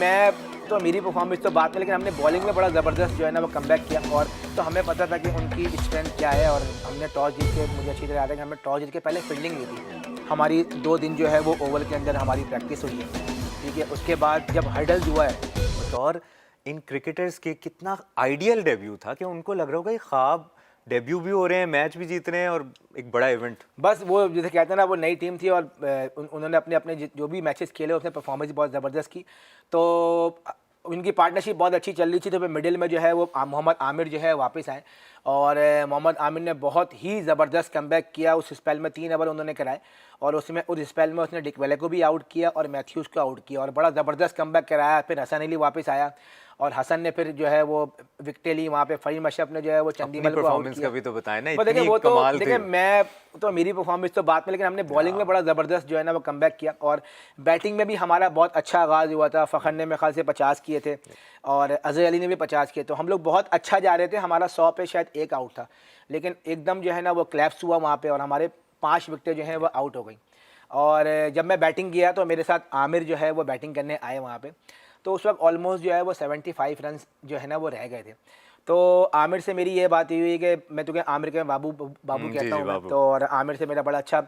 मैं तो मेरी परफॉर्मेंस तो बात में, लेकिन हमने बॉलिंग में बड़ा ज़बरदस्त जो है ना वो कमबैक किया। और तो हमें पता था कि उनकी स्ट्रेंथ क्या है, और हमने टॉस जीत के, मुझे अच्छी तरह याद है कि हमने टॉस जीत के पहले फील्डिंग ली थी। हमारी 2 दिन जो है वो ओवल के अंदर हमारी प्रैक्टिस हुई है, ठीक है। उसके बाद जब हर्डल्स हुआ है, और इन क्रिकेटर्स के कितना आइडियल डेब्यू था कि उनको लग रहा होगा ये ख्वाब, डेब्यू भी हो रहे हैं, मैच भी जीत रहे हैं और एक बड़ा इवेंट। बस वो जैसे कहते हैं ना, वो नई टीम थी और उन्होंने अपने अपने जो भी मैचेस खेले उसने परफॉर्मेंस बहुत ज़बरदस्त की। तो उनकी पार्टनरशिप बहुत अच्छी चल रही थी। तो फिर मिडिल में जो है वो मोहम्मद आमिर जो है वापस आए, और मोहम्मद आमिर ने बहुत ही ज़बरदस्त कमबैक किया। उस स्पेल में 3 ओवर उन्होंने कराए, और उसमें उस स्पेल में उसने डिकवेले को भी आउट किया और मैथ्यूज़ को आउट किया, और बड़ा ज़बरदस्त कमबैक कराया। फिर हसन अली वापस आया, और हसन ने फिर जो है वो विकेटें ली वहाँ पे। फ़हीम अशरफ ने जो है वो चंडीमल को आउट किया। का भी तो बताएं ना, देखिए इतनी वो तो कमाल देखिए थी। मैं तो मेरी परफॉर्मेंस तो बात में, लेकिन हमने बॉलिंग में बड़ा ज़बरदस्त जो है ना वो कमबैक किया। और बैटिंग में भी हमारा बहुत अच्छा आगाज़ हुआ था। फ़खर ने मेरे ख्याल से 50 किए थे, और अज़हर अली ने भी 50 किए। तो हम लोग बहुत अच्छा जा रहे थे। हमारा 100 पे शायद 1 आउट था, लेकिन एकदम जो है ना वो क्लैप्स हुआ वहाँ पे, और हमारे 5 विकेटें जो हैं वो आउट हो गई। और जब मैं बैटिंग किया तो मेरे साथ आमिर जो है वो बैटिंग करने आए वहाँ पे। तो उस वक्त ऑलमोस्ट जो है वो 75 रन जो है ना वो रह गए थे। तो आमिर से मेरी ये बात हुई कि मैं तुझे आमिर के बाबू बाबू कहता हूँ मैं तो, और आमिर से मेरा बड़ा अच्छा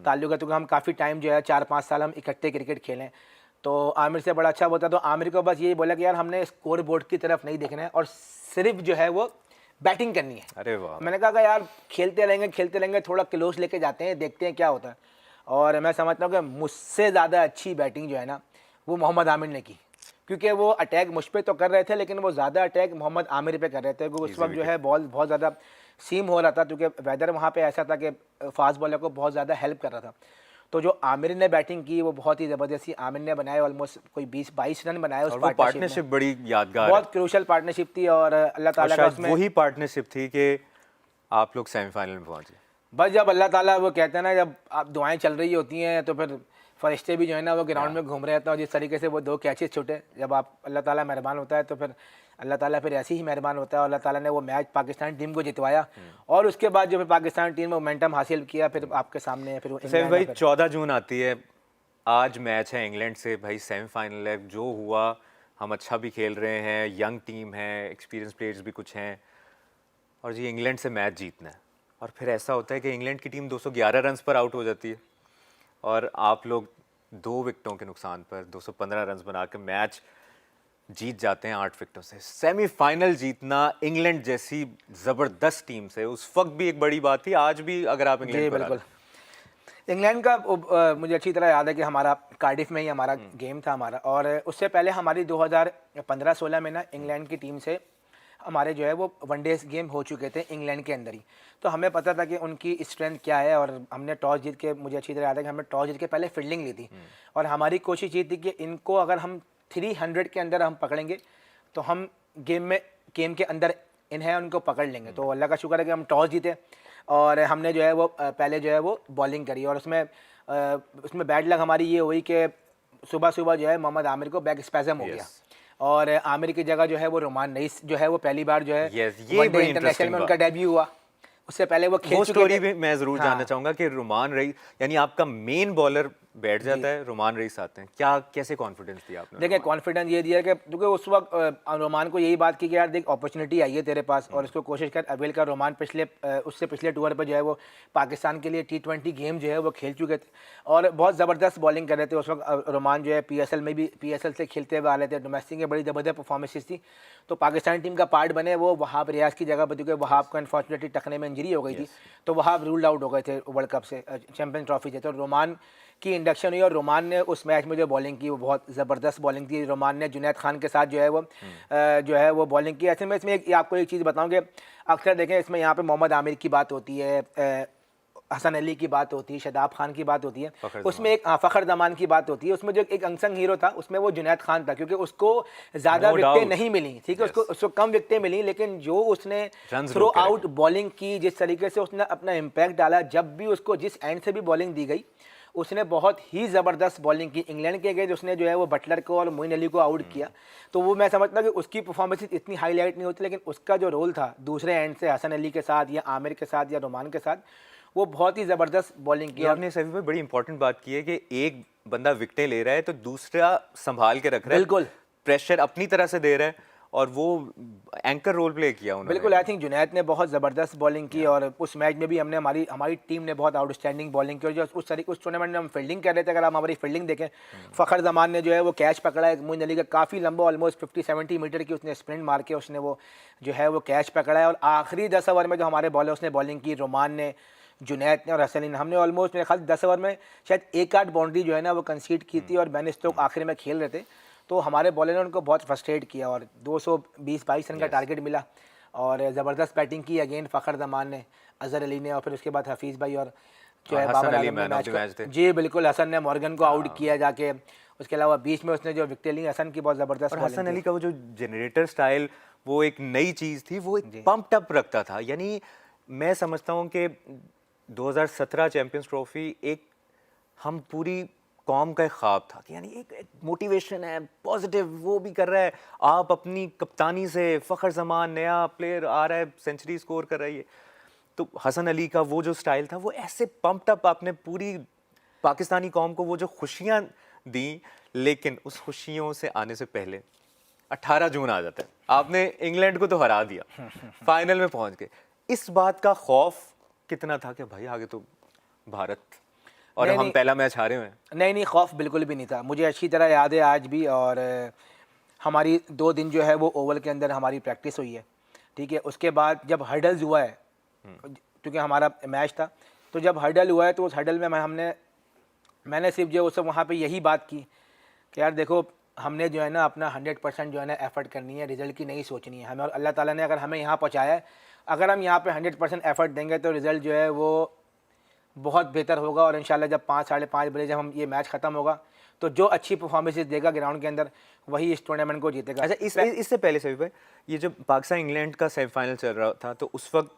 ताल्लुक है, क्योंकि हम काफ़ी टाइम जो है 4-5 साल हम इकट्ठे क्रिकेट खेलें। तो आमिर से बड़ा अच्छा होता। तो आमिर को बस यही बोला कि यार हमने स्कोर बोर्ड की तरफ नहीं देखना है, और सिर्फ जो है वो बैटिंग करनी है। अरे वाह। मैंने कहा कि यार खेलते रहेंगे, थोड़ा क्लोज लेके जाते हैं, देखते हैं क्या होता है। और मैं समझता हूँ कि मुझसे ज़्यादा अच्छी बैटिंग जो है ना वो मोहम्मद आमिर ने की, क्योंकि वो अटैक मुझ पे तो कर रहे थे, लेकिन वो ज़्यादा अटैक मोहम्मद आमिर पे कर रहे थे, क्योंकि उस वक्त जो है बॉल बहुत ज़्यादा सीम हो रहा था, क्योंकि वेदर वहाँ पे ऐसा था कि फास्ट बॉलर को बहुत ज़्यादा हेल्प कर रहा था। तो जो आमिर ने बैटिंग की वो बहुत ही ज़बरदस्ती आमिर ने बनाए, ऑलमोस्ट कोई 20-22 रन बनाए उस पार्टनरशिप में। बड़ी यादगार, बहुत क्रूशल पार्टनरशिप थी, और अल्लाह ताला का उसमें वही पार्टनरशिप थी कि आप लोग सेमीफाइनल में पहुंचे। बस जब अल्लाह ताला वो कहते हैं ना, जब आप दुआएं चल रही होती हैं तो फिर फरिश्ते भी जो है ना वो ग्राउंड में घूम रहे होते हैं, और जिस तरीके से वो 2 कैचेस छूटे, जब आप अल्लाह ताला मेहरबान होता है तो फिर अल्लाह ताला फिर ऐसे ही मेहरबान होता है। और अल्लाह ताला ने वो मैच पाकिस्तान टीम को जितवाया, और उसके बाद जो फिर पाकिस्तान टीम में मोमेंटम हासिल किया, फिर आपके सामने फिर सैफ भाई 14 जून आती है, आज मैच है इंग्लैंड से, भाई सेमीफाइनल है। जो हुआ, हम अच्छा भी खेल रहे हैं, यंग टीम है, एक्सपीरियंस प्लेयर्स भी कुछ हैं, और जी इंग्लैंड से मैच जीतना है। और फिर ऐसा होता है कि इंग्लैंड की टीम 211 रन्स पर आउट हो जाती है, और आप लोग 2 विकेटों के नुकसान पर 215 रन्स बना के मैच जीत जाते हैं 8 विकेटों से। सेमीफाइनल जीतना इंग्लैंड जैसी ज़बरदस्त टीम से उस वक्त भी एक बड़ी बात थी, आज भी अगर आप इंग्लैंड को बिल्कुल। इंग्लैंड का मुझे अच्छी तरह याद है कि हमारा कार्डिफ में ही हमारा गेम था हमारा, और उससे पहले हमारी 2015-16 में ना इंग्लैंड की टीम से हमारे जो है वो वनडे गेम हो चुके थे इंग्लैंड के अंदर ही। तो हमें पता था कि उनकी स्ट्रेंथ क्या है, और हमने टॉस जीत के, मुझे अच्छी तरह याद है कि हमने टॉस जीत के पहले फील्डिंग ली थी, और हमारी कोशिश ये थी कि इनको अगर हम 300 के अंदर हम पकड़ेंगे तो हम गेम के अंदर इन्हें उनको पकड़ लेंगे। तो अल्लाह का शुक्र है कि हम टॉस जीते, और हमने जो है वो पहले जो है वो बॉलिंग करी, और उसमें बैड लक हमारी ये हुई कि सुबह सुबह जो है मोहम्मद आमिर को बैक स्पैज़म हो गया, और आमिर की जगह जो है वो रोमान रईस जो है वो पहली बार जो है वनडे इंटरनेशनल में उनका डेब्यू हुआ। उससे पहले वो खेल चुके स्टोरी थे। भी मैं जरूर जानना चाहूंगा कि रोमान रईस, यानी आपका मेन बॉलर बैठ जाता है, रोमान रईस आते हैं, क्या कैसे कॉन्फिडेंस दिया आपने? देखिए कॉन्फिडेंस ये दिया कि क्योंकि उस वक्त रोमान को यही बात की कि यार देख अपॉर्चुनिटी आई है तेरे पास, और इसको कोशिश कर अवेल कर। रोमान उससे पिछले टूर पर जो है वो पाकिस्तान के लिए T20 गेम जो है वो खेल चुके थे, और बहुत ज़बरदस्त बॉलिंग कर रहे थे उस वक्त। रोमान जो है PSL से खेलते हुए आ रहे थे, डोमेस्टिक में बड़ी ज़बरदस्त परफॉर्मेंसेस थी। तो पाकिस्तान टीम का पार्ट बने वो वहाब रियाज की जगह पर, क्योंकि वहाब को अनफॉर्चुनेटली टखने में इंजरी हो गई थी, तो वहाब रूल्ड आउट हो गए थे वर्ल्ड कप से, चैंपियंस ट्रॉफी से। तो रोमान की इंडक्शन हुई, और रोमान ने उस मैच में जो बॉलिंग की वो बहुत ज़बरदस्त बॉलिंग थी। रोमान ने जुनैद खान के साथ जो है वो बॉलिंग की। ऐसे में इसमें आपको एक चीज़ बताऊं कि अक्सर देखें इसमें यहाँ पे मोहम्मद आमिर की बात होती है, हसन अली की बात होती है, शादाब खान की बात होती है, उसमें एक फ़खर जमान की बात होती है। उसमें जो एक अनसंग हीरो था उसमें वो जुनैद खान था, क्योंकि उसको ज़्यादा विकेटें नहीं मिली, ठीक है, उसको कम विकेटें मिली, लेकिन जो उसने थ्रो आउट बॉलिंग की, जिस तरीके से उसने अपना इम्पैक्ट डाला, जब भी उसको जिस एंड से भी बॉलिंग दी गई उसने बहुत ही ज़बरदस्त बॉलिंग की। इंग्लैंड के अगेंस्ट उसने जो है वो बटलर को और मोइन अली को आउट किया। तो वो मैं समझता कि उसकी परफॉर्मेंस इतनी हाईलाइट नहीं होती, लेकिन उसका जो रोल था दूसरे एंड से हसन अली के साथ या आमिर के साथ या रोमान के साथ, वो बहुत ही ज़बरदस्त बॉलिंग की। आपने सभी में बड़ी इंपॉर्टेंट बात की है कि एक बंदा विकेटें ले रहा है तो दूसरा संभाल के रख रहा है। बिल्कुल प्रेशर अपनी तरह से दे रहा है और वो एंकर रोल प्ले किया उन्होंने। बिल्कुल, आई थिंक जुनैद ने बहुत ज़बरदस्त बॉलिंग की और उस मैच में भी हमने हमारी टीम ने बहुत आउटस्टैंडिंग बॉलिंग की और जो उस टूर्नामेंट में हम फील्डिंग कर रहे थे, अगर आप हमारी फील्डिंग देखें, फ़खर जमान ने जो है वो कैच पकड़ा है मोइन अली का, काफ़ी लंबा ऑलमोस्ट 50-70 मीटर की उसने स्प्रिंट मार के उसने वो जो है वो कैच पकड़ा है। और आखिरी 10 ओवर में जो हमारे बॉलर्स ने बॉलिंग की, रोमान ने, जुनैद ने और हसन अली ने, हमने ऑलमोस्ट मेरे ख्याल 10 ओवर में शायद एक आध बाउंड्री जो है ना वो कंसीड की थी और बेन स्टोक्स आखिर में खेल रहे थे, तो हमारे बॉलर ने उनको बहुत फ्रस्ट्रेट किया और 220-22 रन का टारगेट मिला और ज़बरदस्त बैटिंग की अगेन फ़खर जमान ने, अज़हर अली ने और फिर उसके बाद हफीज़ भाई और जो है हसन बाबर अली आजम ने मैन ऑफ मैच द को, मैच थे। जी बिल्कुल, हसन ने मॉर्गन को आउट किया जाके। उसके अलावा बीच में उसने जो विकेट ली, हसन की बहुत ज़बरदस्त और बॉलिंग हसन थी। अली का वो जो जनरेटर स्टाइल, वो एक नई चीज़ थी, वो एक पंप अप रखता था। यानी मैं समझता हूँ कि 2017 चैंपियंस ट्रॉफी एक हम पूरी कौम का एक ख्वाब था कि यानी एक मोटिवेशन है, पॉजिटिव वो भी कर रहा है, आप अपनी कप्तानी से फ़खर जमान नया प्लेयर आ रहा है, सेंचुरी स्कोर कर रही है। तो हसन अली का वो जो स्टाइल था वो ऐसे पंप्ड अप, आपने पूरी पाकिस्तानी कौम को वो जो खुशियाँ दी, लेकिन उस खुशियों से आने से पहले 18 जून आ जाता है, आपने इंग्लैंड को तो हरा दिया, फाइनल में पहुंच गए। इस बात का खौफ कितना था कि भाई आगे तो भारत, और नहीं, हम नहीं, पहला मैच हारे हुए हैं। नहीं खौफ बिल्कुल भी नहीं था, मुझे अच्छी तरह याद है आज भी। और हमारी 2 दिन जो है वो ओवल के अंदर हमारी प्रैक्टिस हुई है, ठीक है। उसके बाद जब हर्डल्स हुआ है, क्योंकि हमारा मैच था, तो जब हर्डल हुआ है तो उस हर्डल में मैंने सिर्फ जो उस वहाँ पे यही बात की कि यार देखो, हमने जो है ना अपना 100% जो है ना एफर्ट करनी है, रिज़ल्ट की नहीं सोचनी है हमें। और अल्लाह ताला ने अगर हमें यहाँ पहुँचाया है, अगर हम यहाँ पे 100% एफर्ट देंगे तो रिज़ल्ट जो है वो बहुत बेहतर होगा। और इंशाल्लाह जब 5 साढ़े 5 बजे जब हम ये मैच ख़त्म होगा, तो जो अच्छी परफॉर्मेंसेस देगा ग्राउंड के अंदर, वही इस टूर्नामेंट को जीतेगा। अच्छा, इससे पहले सभी भाई, ये जब पाकिस्तान इंग्लैंड का सेमीफाइनल चल रहा था, तो उस वक्त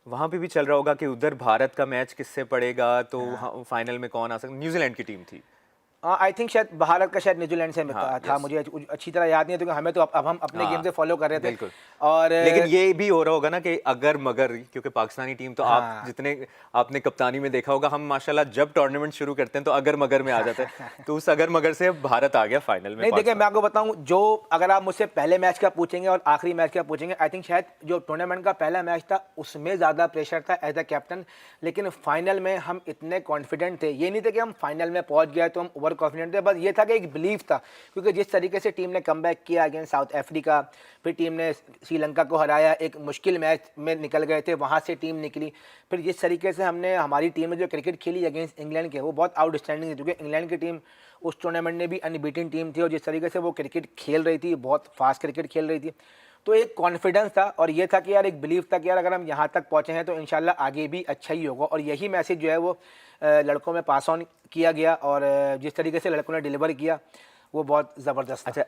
वहाँ पे भी चल रहा होगा कि उधर भारत का मैच किससे पड़ेगा, तो फाइनल में कौन आ सकता। न्यूजीलैंड की टीम थी। आई थिंक शायद भारत का शायद न्यूजीलैंड से हाँ, था, yes. मुझे अच्छी तरह याद नहीं है, क्योंकि हमें तो अब हम अपने गेम से फॉलो कर रहे थे। बिल्कुल। और लेकिन ये भी हो रहा होगा ना कि अगर मगर, क्योंकि पाकिस्तानी टीम तो आप जितने आपने कप्तानी में देखा होगा, हम माशाल्लाह जब टूर्नामेंट शुरू करते हैं तो अगर मगर में आ जाते हैं, तो उस अगर मगर से भारत आ गया फाइनल में। नहीं देखिए, मैं आपको बताऊं, जो अगर आप मुझसे पहले मैच का पूछेंगे और आखिरी मैच का पूछेंगे, आई थिंक शायद जो टूर्नामेंट का पहला मैच था उसमें ज़्यादा प्रेशर था एज अ कैप्टन, लेकिन फाइनल में हम इतने कॉन्फिडेंट थे। ये नहीं था कि हम फाइनल में पहुंच गए तो हम ओवर कॉन्फिडेंट थे, बस ये था कि एक बिलीव था, क्योंकि जिस तरीके से टीम ने कमबैक किया अगेंस्ट साउथ अफ्रीका, फिर टीम ने श्रीलंका को हराया, एक मुश्किल मैच में निकल गए थे, वहाँ से टीम निकली, फिर जिस तरीके से हमारी टीम ने जो क्रिकेट खेली अगेंस्ट इंग्लैंड के, वो बहुत आउटस्टैंडिंग थी, क्योंकि इंग्लैंड की टीम उस टूर्नामेंट में भी अनबीटन टीम थी और जिस तरीके से वो क्रिकेट खेल रही थी, बहुत फास्ट क्रिकेट खेल रही थी, तो एक कॉन्फिडेंस था और ये था कि यार एक बिलीव था कि यार अगर हम यहाँ तक पहुँचे हैं तो इंशाल्लाह आगे भी अच्छा ही होगा। और यही मैसेज जो है वो लड़कों में पास ऑन किया गया और जिस तरीके से लड़कों ने डिलीवर किया वो बहुत ज़बरदस्त था। अच्छा,